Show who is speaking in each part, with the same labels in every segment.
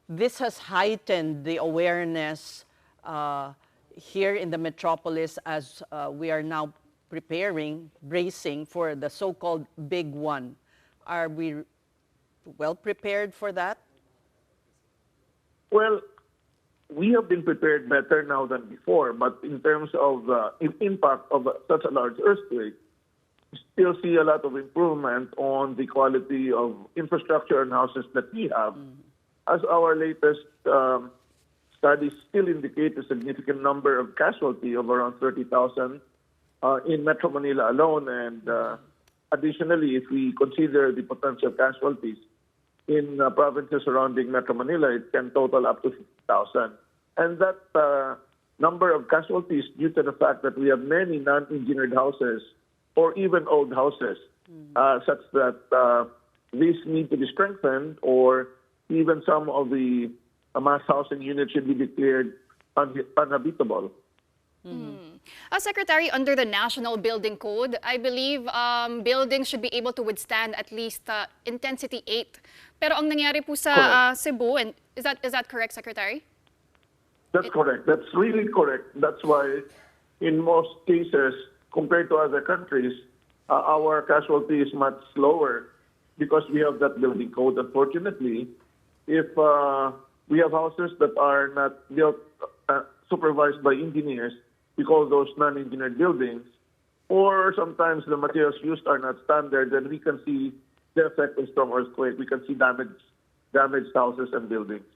Speaker 1: this has heightened the awareness here in the metropolis as we are now bracing for the so-called big one. Are we well prepared for that?
Speaker 2: Well, we have been prepared better now than before, but in terms of the impact of such a large earthquake, we still see a lot of improvement on the quality of infrastructure and houses that we have. As our latest studies still indicate a significant number of casualty of around 30,000 in Metro Manila alone, and additionally, if we consider the potential casualties in provinces surrounding Metro Manila, it can total up to 50,000. And that number of casualties due to the fact that we have many non-engineered houses or even old houses, such that these need to be strengthened, or even some of the mass housing units should be declared unhabitable.
Speaker 3: Secretary, under the National Building Code, I believe buildings should be able to withstand at least intensity 8. Pero ang nangyari po sa Cebu, and is that correct, Secretary?
Speaker 2: That's correct. That's really correct. That's why in most cases, compared to other countries, our casualty is much lower because we have that building code. Unfortunately, if we have houses that are not built supervised by engineers, we call those non-engineered buildings, or sometimes the materials used are not standard, then we can see the effect of strong earthquake. We can see damaged houses and buildings.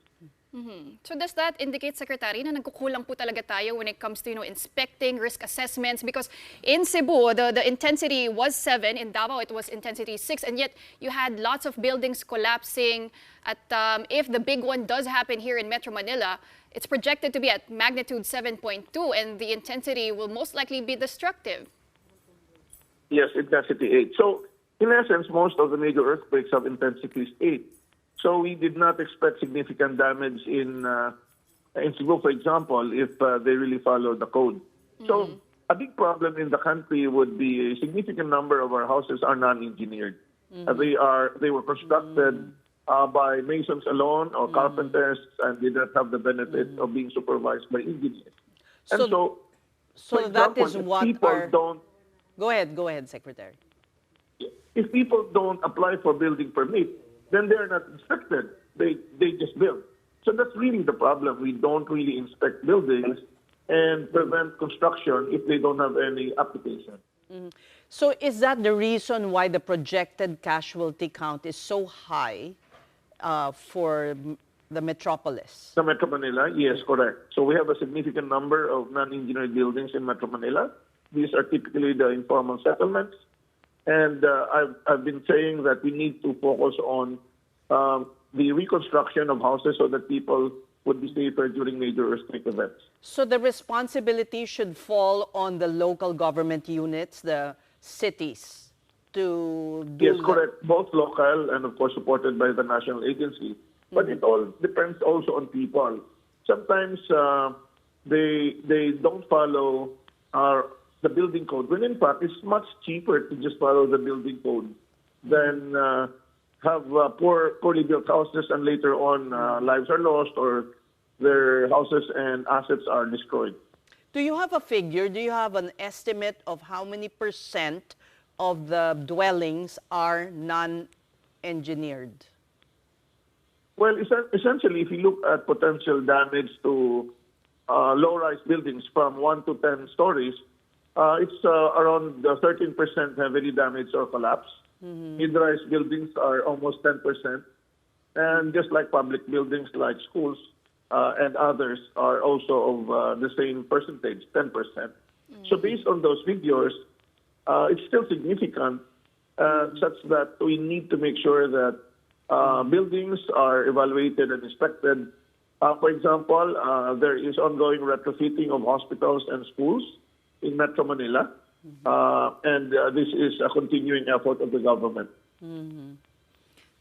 Speaker 3: So does that indicate, Secretary, na nagkukulang po talaga tayo when it comes to inspecting risk assessments? Because in Cebu, the intensity was 7. In Davao, it was intensity 6. And yet, you had lots of buildings collapsing. At if the big one does happen here in Metro Manila, it's projected to be at magnitude 7.2, and the intensity will most likely be destructive.
Speaker 2: Yes, intensity 8. So, in essence, most of the major earthquakes have intensities 8. So we did not expect significant damage in Cebu, for example, if they really follow the code. So a big problem in the country would be a significant number of our houses are non-engineered. They were constructed by masons alone or carpenters, and did not have the benefit of being supervised by engineers. And
Speaker 1: so
Speaker 2: for
Speaker 1: that
Speaker 2: example,
Speaker 1: is
Speaker 2: if
Speaker 1: what
Speaker 2: people don't.
Speaker 1: Go ahead, Secretary.
Speaker 2: If people don't apply for building permit, then they're not inspected. They just build. So that's really the problem. We don't really inspect buildings and prevent construction if they don't have any application.
Speaker 1: So is that the reason why the projected casualty count is so high for the metropolis?
Speaker 2: The Metro Manila, yes, correct. So we have a significant number of non-engineered buildings in Metro Manila. These are typically the informal settlements. And I've been saying that we need to focus on the reconstruction of houses so that people would be safer during major earthquake events.
Speaker 1: So the responsibility should fall on the local government units, the cities, to do
Speaker 2: Yes, correct. Both local and, of course, supported by the national agency. But it all depends also on people. Sometimes they don't follow the building code, when in fact it's much cheaper to just follow the building code than have poorly built houses, and later on lives are lost or their houses and assets are destroyed.
Speaker 1: Do you have a figure? Do you have an estimate of how many % of the dwellings are non-engineered?
Speaker 2: Well, essentially, if you look at potential damage to low-rise buildings from 1 to 10 stories, it's around 13% heavily damaged or collapsed. Mid-rise buildings are almost 10%. And just like public buildings like schools and others are also of the same percentage, 10%. So based on those figures, it's still significant, such that we need to make sure that buildings are evaluated and inspected. For example, there is ongoing retrofitting of hospitals and schools in Metro Manila, and this is a continuing effort of the government.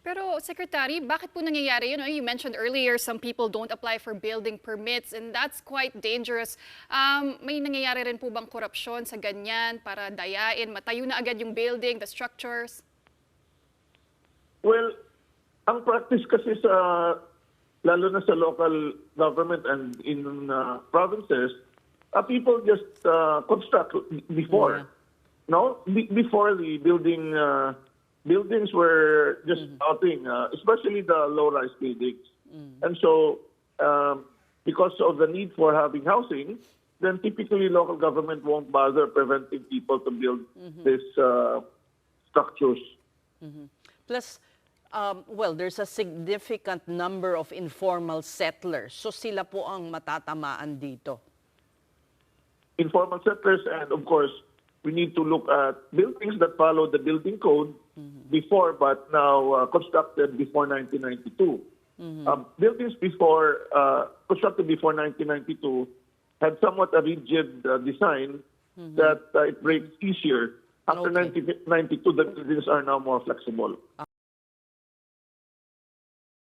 Speaker 3: Pero, Secretary, bakit po nangyayari yun? You mentioned earlier some people don't apply for building permits, and that's quite dangerous. May nangyayari rin po bang korupsyon sa ganyan para dayain, matayo na agad yung building, the structures?
Speaker 2: Well, ang practice kasi lalo na sa local government and in provinces, people just construct before. No, before the buildings were just starting, especially the low-rise buildings. And so, because of the need for having housing, then typically local government won't bother preventing people to build these structures.
Speaker 1: Plus, well, there's a significant number of informal settlers. So sila po ang matatamaan dito.
Speaker 2: Informal settlers, and of course, we need to look at buildings that follow the building code before, but now constructed before 1992. Buildings before constructed before 1992 had somewhat a rigid design that it breaks easier. After 1992, the buildings are now more flexible.